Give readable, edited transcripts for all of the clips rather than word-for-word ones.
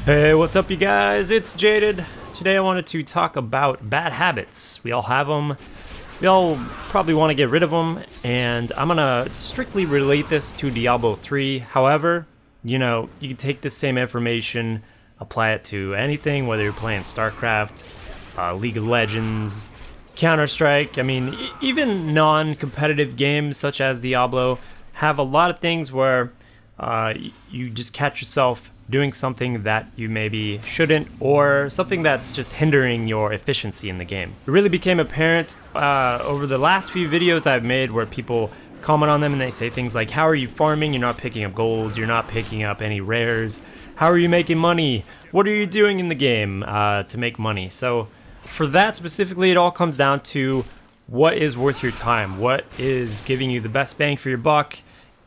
Hey, what's up, you guys? It's Jaded. Today I wanted to talk about bad habits. We all have them. We all probably want to get rid of them, and I'm gonna strictly relate this to Diablo 3. However, you can take this same information, apply it to anything, whether you're playing StarCraft, League of Legends, Counter-Strike. I mean, even non-competitive games such as Diablo have a lot of things where you just catch yourself doing something that you maybe shouldn't, or something that's just hindering your efficiency in the game. It really became apparent over the last few videos I've made where people comment on them and they say things like, how are you farming? You're not picking up gold, you're not picking up any rares. How are you making money? What are you doing in the game to make money? So for that specifically, it all comes down to what is worth your time, what is giving you the best bang for your buck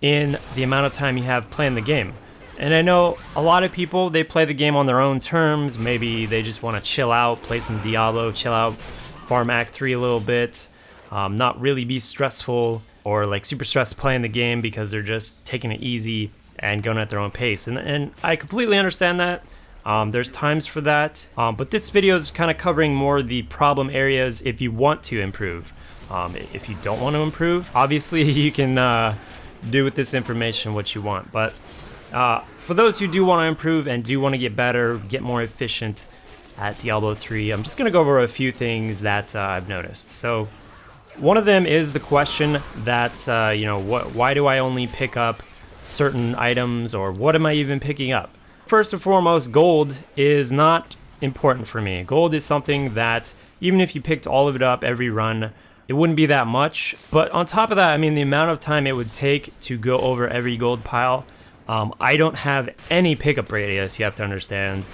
in the amount of time you have playing the game. And I know a lot of people, they play the game on their own terms. Maybe they just want to chill out, play some Diablo, chill out, farm Act 3 a little bit, not really be stressful or like super stressed playing the game because they're just taking it easy and going at their own pace. And I completely understand that. There's times for that. But this video is kind of covering more the problem areas if you want to improve. If you don't want to improve, obviously you can do with this information what you want. But for those who do want to improve and do want to get better, get more efficient at Diablo 3, I'm just going to go over a few things that I've noticed. So one of them is the question that, why do I only pick up certain items, or what am I even picking up? First and foremost, gold is not important for me. Gold is something that even if you picked all of it up every run, it wouldn't be that much. But on top of that, I mean, the amount of time it would take to go over every gold pile, I don't have any pickup radius, you have to understand.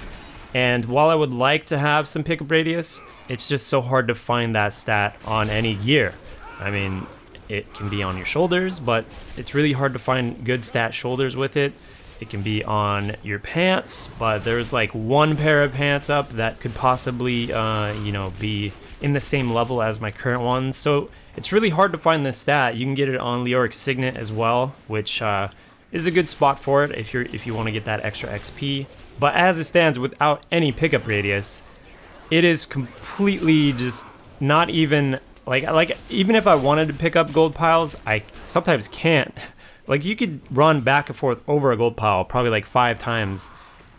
And while I would like to have some pickup radius, it's just so hard to find that stat on any gear. I mean, it can be on your shoulders, but it's really hard to find good stat shoulders with it. It can be on your pants, but there's like one pair of pants up that could possibly, be in the same level as my current ones. So it's really hard to find this stat. You can get it on Leoric Signet as well, which is a good spot for it if you want to get that extra XP. But as it stands, without any pickup radius, it is completely just not even like even if I wanted to pick up gold piles, I sometimes can't. Like, you could run back and forth over a gold pile probably like 5 times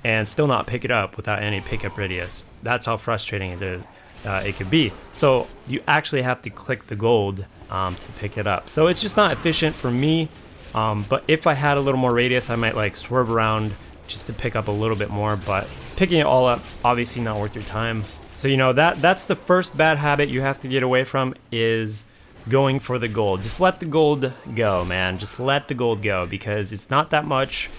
and still not pick it up without any pickup radius. That's how frustrating it could be. So you actually have to click the gold to pick it up. So it's just not efficient for me. But if I had a little more radius, I might like swerve around just to pick up a little bit more. But picking it all up, obviously not worth your time. So that's the first bad habit you have to get away from, is going for the gold. Just let the gold go, man. Just let the gold go, because it's not that much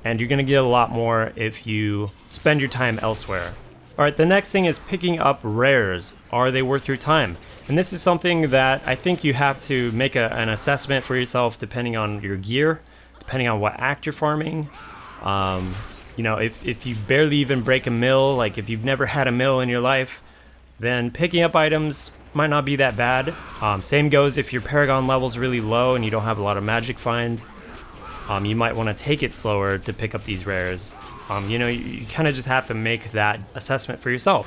and you're gonna get a lot more if you spend your time elsewhere. Alright, the next thing is picking up rares. Are they worth your time? And this is something that I think you have to make an assessment for yourself depending on your gear, depending on what act you're farming. If you barely even break a mill, like if you've never had a mill in your life, then picking up items might not be that bad. Same goes if your Paragon level's really low and you don't have a lot of magic find. You might want to take it slower to pick up these rares. You kind of just have to make that assessment for yourself.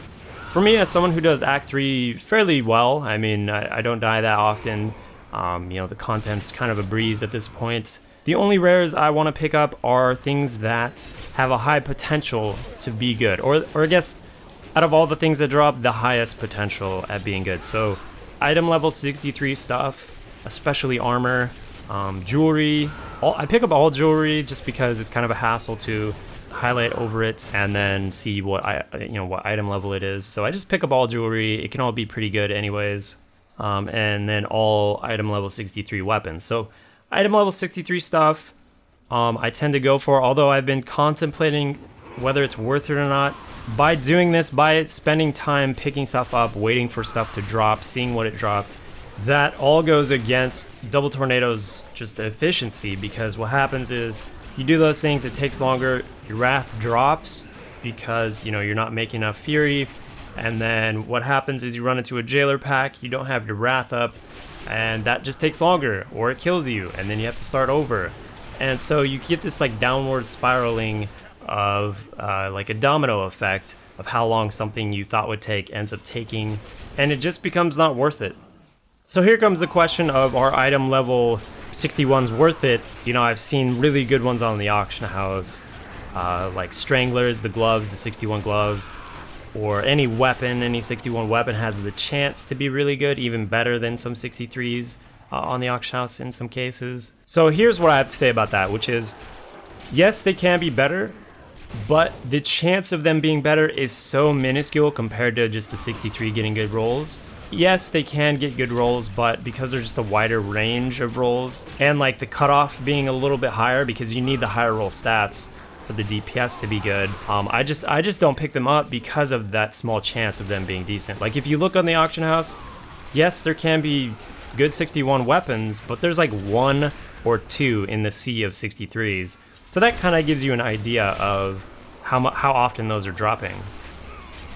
For me, as someone who does Act 3 fairly well, I mean, I don't die that often. The content's kind of a breeze at this point. The only rares I want to pick up are things that have a high potential to be good. Or I guess, out of all the things that drop, the highest potential at being good. So, item level 63 stuff, especially armor, jewelry. I pick up all jewelry just because it's kind of a hassle to highlight over it and then see what item level it is. So I just pick up all jewelry. It can all be pretty good anyways. And then all item level 63 weapons. So item level 63 stuff, I tend to go for, although I've been contemplating whether it's worth it or not. By doing this, by spending time picking stuff up, waiting for stuff to drop, seeing what it dropped, that all goes against Double Tornado's just efficiency, because what happens is you do those things, it takes longer, your wrath drops because you're not making enough fury, and then what happens is you run into a jailer pack, you don't have your wrath up, and that just takes longer, or it kills you, and then you have to start over. And so you get this like downward spiraling of like a domino effect of how long something you thought would take ends up taking, and it just becomes not worth it. So here comes the question of, are item level 61s worth it? You know, I've seen really good ones on the auction house, like Stranglers, the gloves, the 61 gloves, or any weapon, any 61 weapon has the chance to be really good, even better than some 63s on the auction house in some cases. So here's what I have to say about that, which is, yes, they can be better, but the chance of them being better is so minuscule compared to just the 63 getting good rolls. Yes, they can get good rolls, but because there's just a wider range of rolls, and like the cutoff being a little bit higher because you need the higher roll stats for the DPS to be good, I just don't pick them up because of that small chance of them being decent. Like if you look on the auction house, yes, there can be good 61 weapons, but there's like 1 or 2 in the sea of 63s. So that kind of gives you an idea of how often those are dropping.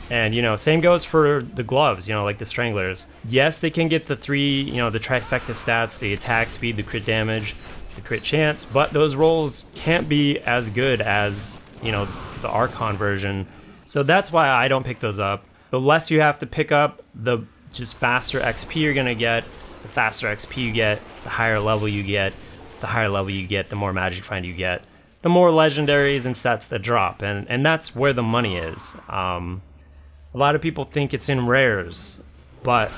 And, you know, same goes for the gloves, you know, like the Stranglers. Yes, they can get the 3, you know, the trifecta stats, the attack speed, the crit damage, the crit chance, but those rolls can't be as good as, you know, the Archon version. So that's why I don't pick those up. The less you have to pick up, the just faster XP you're going to get. The faster XP you get, the higher level you get. The higher level you get, the more Magic Find you get. The more legendaries and sets that drop, and that's where the money is. A lot of people think it's in rares, but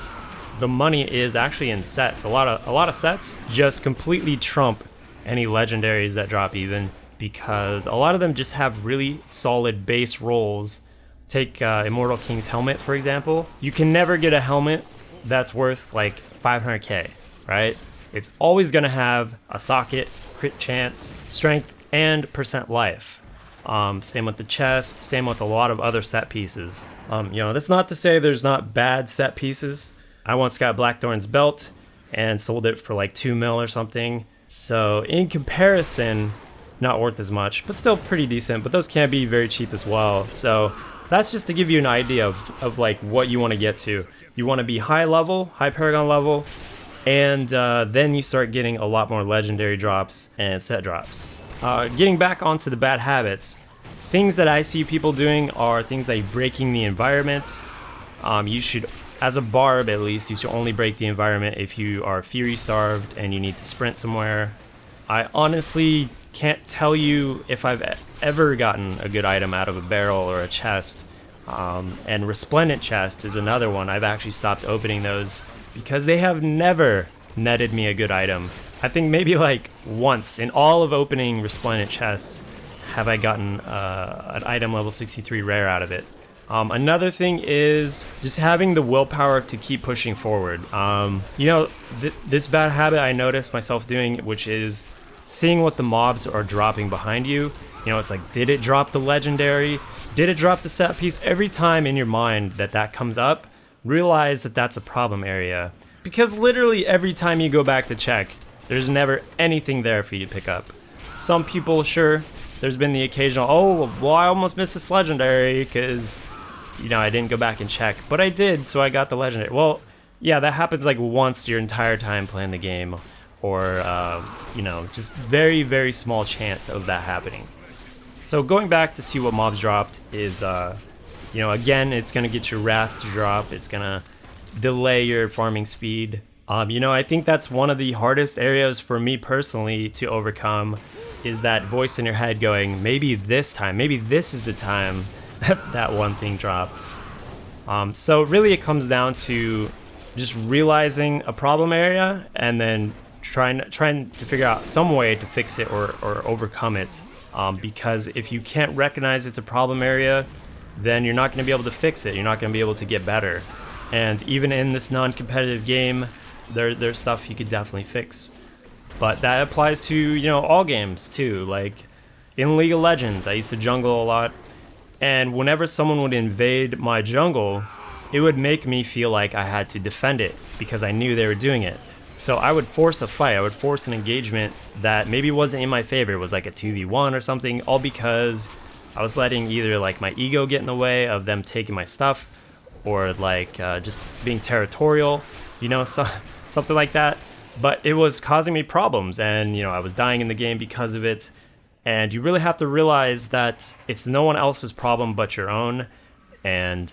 the money is actually in sets. A lot of sets just completely trump any legendaries that drop even, because a lot of them just have really solid base rolls. Take Immortal King's helmet, for example. You can never get a helmet that's worth like 500k, right? It's always gonna have a socket, crit chance, strength, and percent life. Same with the chest, same with a lot of other set pieces. You know, that's not to say there's not bad set pieces. I once got Blackthorn's belt and sold it for like 2 mil or something. So in comparison, not worth as much, but still pretty decent. But those can be very cheap as well. So that's just to give you an idea of like what you want to get to. You want to be high level, high Paragon level, and then you start getting a lot more legendary drops and set drops. Getting back onto the bad habits, things that I see people doing are things like breaking the environment. You should, as a barb at least, you should only break the environment if you are fury starved and you need to sprint somewhere. I honestly can't tell you if I've ever gotten a good item out of a barrel or a chest. And resplendent chest is another one. I've actually stopped opening those because they have never netted me a good item. I think maybe like once in all of opening resplendent chests have I gotten an item level 63 rare out of it. Another thing is just having the willpower to keep pushing forward. You know, this bad habit I noticed myself doing, which is seeing what the mobs are dropping behind you. You know, it's like, did it drop the legendary? Did it drop the set piece? Every time in your mind that comes up, realize that that's a problem area. Because literally every time you go back to check, there's never anything there for you to pick up. Some people, sure, there's been the occasional, oh, well, I almost missed this legendary because, you know, I didn't go back and check. But I did, so I got the legendary. Well, yeah, that happens like once your entire time playing the game. Or, you know, just very, very small chance of that happening. So going back to see what mobs dropped is, you know, again, it's going to get your wrath to drop. It's going to delay your farming speed. You know, I think that's one of the hardest areas for me personally to overcome, is that voice in your head going, maybe this time, maybe this is the time that one thing dropped. So really it comes down to just realizing a problem area and then trying to figure out some way to fix it or overcome it. Because if you can't recognize it's a problem area, then you're not going to be able to fix it. You're not going to be able to get better. And even in this non-competitive game, there's stuff you could definitely fix. But that applies to, you know, all games too. Like in League of Legends, I used to jungle a lot, and whenever someone would invade my jungle, it would make me feel like I had to defend it because I knew they were doing it. So I would force a fight, I would force an engagement that maybe wasn't in my favor. It was like a 2v1 or something, all because I was letting either like my ego get in the way of them taking my stuff, or like just being territorial, you know, something like that. But it was causing me problems, and you know, I was dying in the game because of it. And you really have to realize that it's no one else's problem but your own. And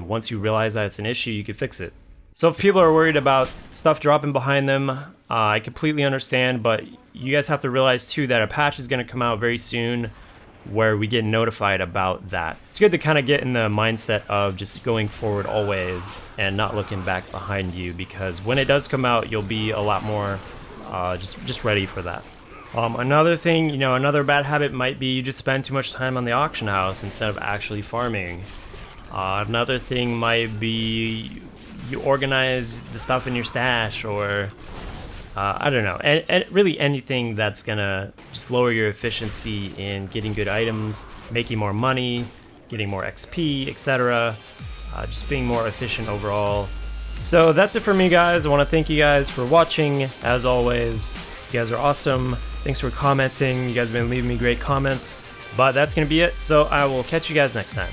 once you realize that it's an issue, you can fix it. So if people are worried about stuff dropping behind them, I completely understand, but you guys have to realize too that a patch is going to come out very soon where we get notified about that. It's good to kind of get in the mindset of just going forward always and not looking back behind you, because when it does come out, you'll be a lot more just ready for that. Another thing, another bad habit might be you just spend too much time on the auction house instead of actually farming. Another thing might be you organize the stuff in your stash, or I don't know, and really anything that's gonna just lower your efficiency in getting good items, making more money, getting more XP, etc. Just being more efficient overall. So that's it for me, guys. I want to thank you guys for watching. As always, you guys are awesome. Thanks for commenting. You guys have been leaving me great comments. But that's gonna be it. So I will catch you guys next time.